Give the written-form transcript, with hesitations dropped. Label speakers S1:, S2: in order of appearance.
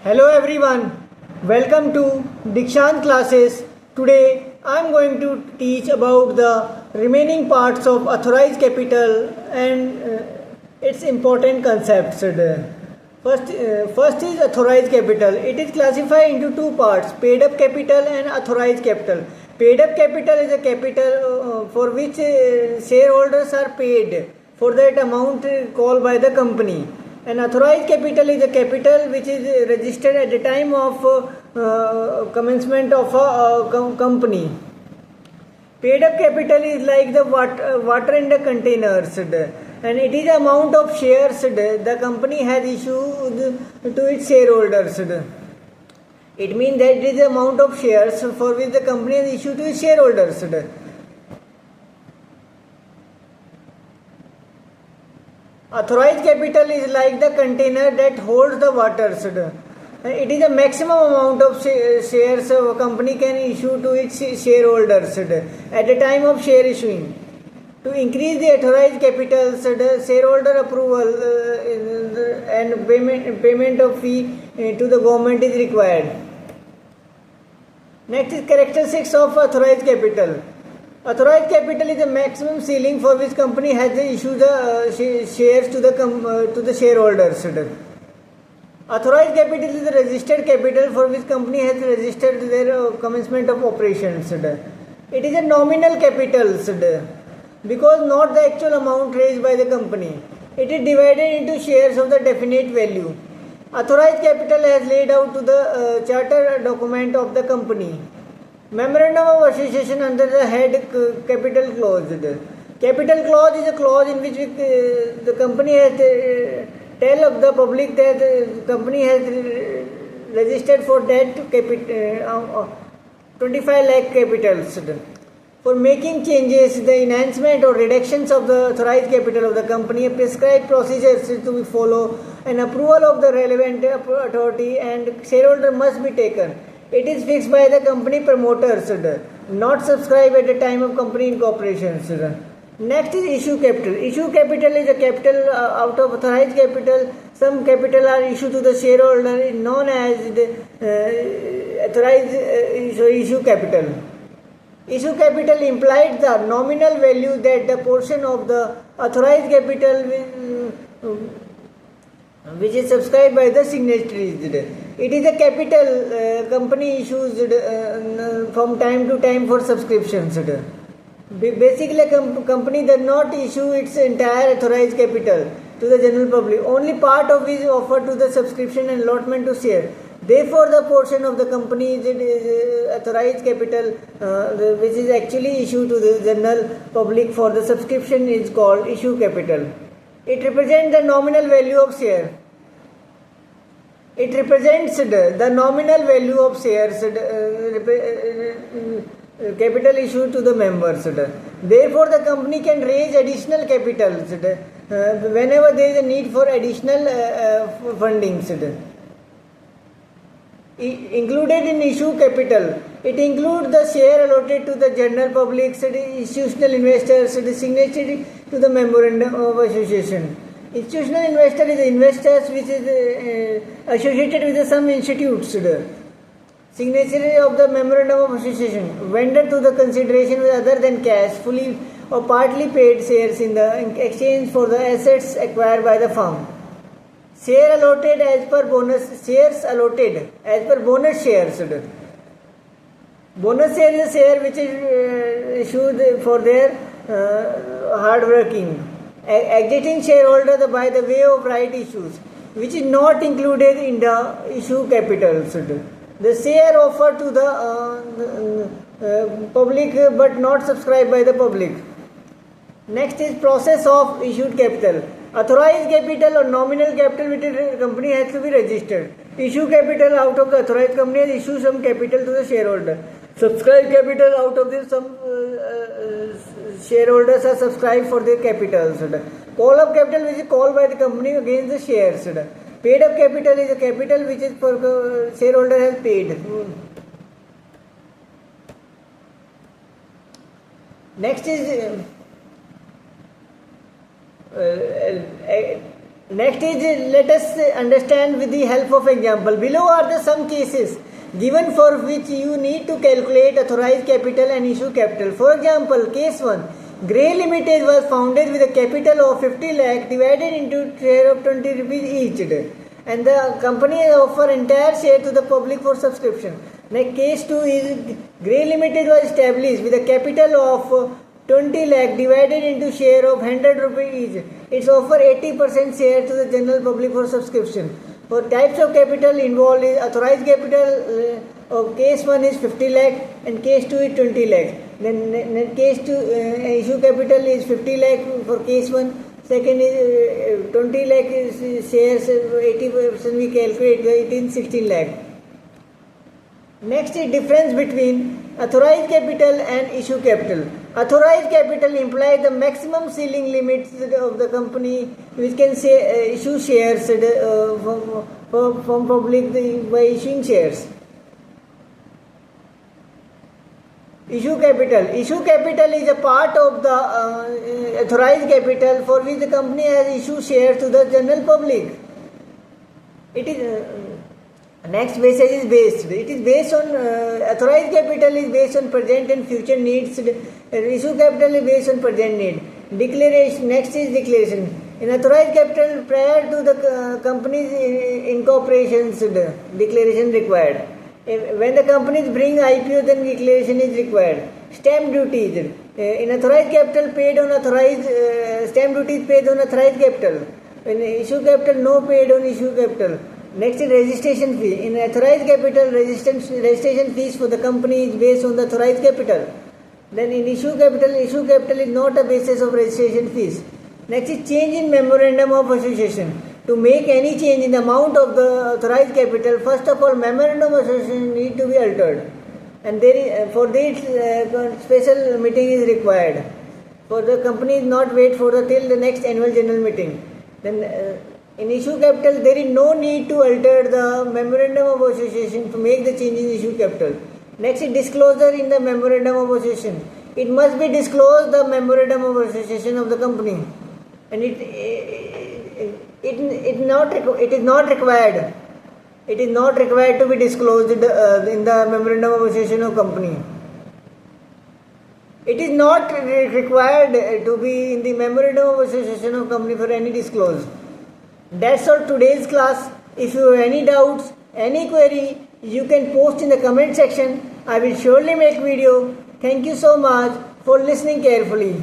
S1: Hello everyone, welcome to Dikshan classes. Today I am going to teach about the remaining parts of authorized capital and its important concepts. First is authorized capital. It is classified into two parts, paid up capital and authorized capital. Paid up capital is a capital for which shareholders are paid for that amount called by the company. And authorized capital is a capital which is registered at the time of commencement of a company. Paid up capital is like the water in the containers, and it is the amount of shares the company has issued to its shareholders. It means that it is the amount of shares for which the company has issued to its shareholders. Authorized capital is like the container that holds the water. It is the maximum amount of shares a company can issue to its shareholders at the time of share issuing. To increase the authorized capital, shareholder approval and payment of fee to the government is required. Next is characteristics of authorized capital. Authorized capital is the maximum ceiling for which company has to issue the shares to the shareholders. Authorized capital is the registered capital for which company has registered their commencement of operations. It is a nominal capital because not the actual amount raised by the company. It is divided into shares of the definite value. Authorized capital has laid out to the charter document of the company. Memorandum of association under the head capital clause. Capital clause is a clause in which the company has tell of the public that the company has registered for that 25 lakh capitals. For making changes, the enhancement or reductions of the authorized capital of the company, a prescribed procedures to be followed, and approval of the relevant authority and shareholder must be taken. It is fixed by the company promoters, not subscribed at the time of company incorporation. Next is issue capital. Issue capital is a capital out of authorized capital. Some capital are issued to the shareholder, known as the authorized issue capital. Issue capital implies the nominal value that the portion of the authorized capital which is subscribed by the signatories. It is a capital company issues from time to time for subscriptions. Basically, a company does not issue its entire authorized capital to the general public. Only part of it is offered to the subscription and allotment to share. Therefore, the portion of the company's authorized capital which is actually issued to the general public for the subscription is called issue capital. It represents the nominal value of share. It represents the nominal value of shares capital issued to the members. Therefore, the company can raise additional capital whenever there is a need for additional funding. Included in issue capital, it includes the share allotted to the general public, institutional investors, signatory to the memorandum of association. Institutional investor is investors which is associated with some institutes. Signatory of the memorandum of association. Vendor to the consideration with other than cash, fully or partly paid shares in the exchange for the assets acquired by the firm. Share allotted as per bonus, shares allotted as per bonus shares. Bonus share is a share which is issued for their hard working. Exiting shareholder by the way of right issues, which is not included in the issue capital. The share offered to the public but not subscribed by the public. Next is process of issued capital. Authorized capital or nominal capital which the company has to be registered. Issue capital out of the authorized company has issued some capital to the shareholder. Subscribed capital out of this some shareholders are subscribed for their capitals. Call up capital which is called by the company against the shares. Paid up capital is a capital which is for shareholder has paid. Next is Next is let us understand with the help of example. Below are the some cases given for which you need to calculate authorized capital and issue capital. For example, case 1. Grey Limited was founded with a capital of 50 lakh divided into share of 20 rupees each, and the company offer entire share to the public for subscription. Next case 2 is Grey Limited was established with a capital of 20 lakh divided into share of 100 rupees each. It's offer 80% share to the general public for subscription. For types of capital involved is authorized capital of case 1 is 50 lakh and case 2 is 20 lakh. Then case 2 issue capital is 50 lakh for case 1. Second is 20 lakh is shares, 80% we calculate, it is 16 lakh. Next is difference between authorized capital and issue capital. Authorized capital implies the maximum ceiling limits of the company which can say, issue shares from public by issuing shares. Issue capital. Issue capital is a part of the authorized capital for which the company has issued shares to the general public. It is next message is based. It is based on authorized capital is based on present and future needs. Issue capital is based on present need. Declaration. Next is declaration. In authorized capital, prior to the company's incorporations, declaration required. When the companies bring IPO, then declaration is required. Stamp duties. In authorized capital, paid on authorized stamp duties paid on authorized capital. In issue capital, no paid on issue capital. Next is registration fee. In authorized capital, registration fees for the company is based on the authorized capital. Then in issue capital is not a basis of registration fees. Next is change in memorandum of association. To make any change in the amount of the authorized capital, first of all, memorandum of association need to be altered, and for this special meeting is required. For the company not wait for till the next annual general meeting. Then in issue capital, there is no need to alter the memorandum of association to make the change in issue capital. Next is disclosure in the memorandum of association. It must be disclosed the memorandum of association of the company, and it is not required. It is not required to be disclosed in the memorandum of association of company. It is not required to be in the memorandum of association of company for any disclose. That's all today's class. If you have any doubts, any query, you can post in the comment section. I will surely make video. Thank you so much for listening carefully.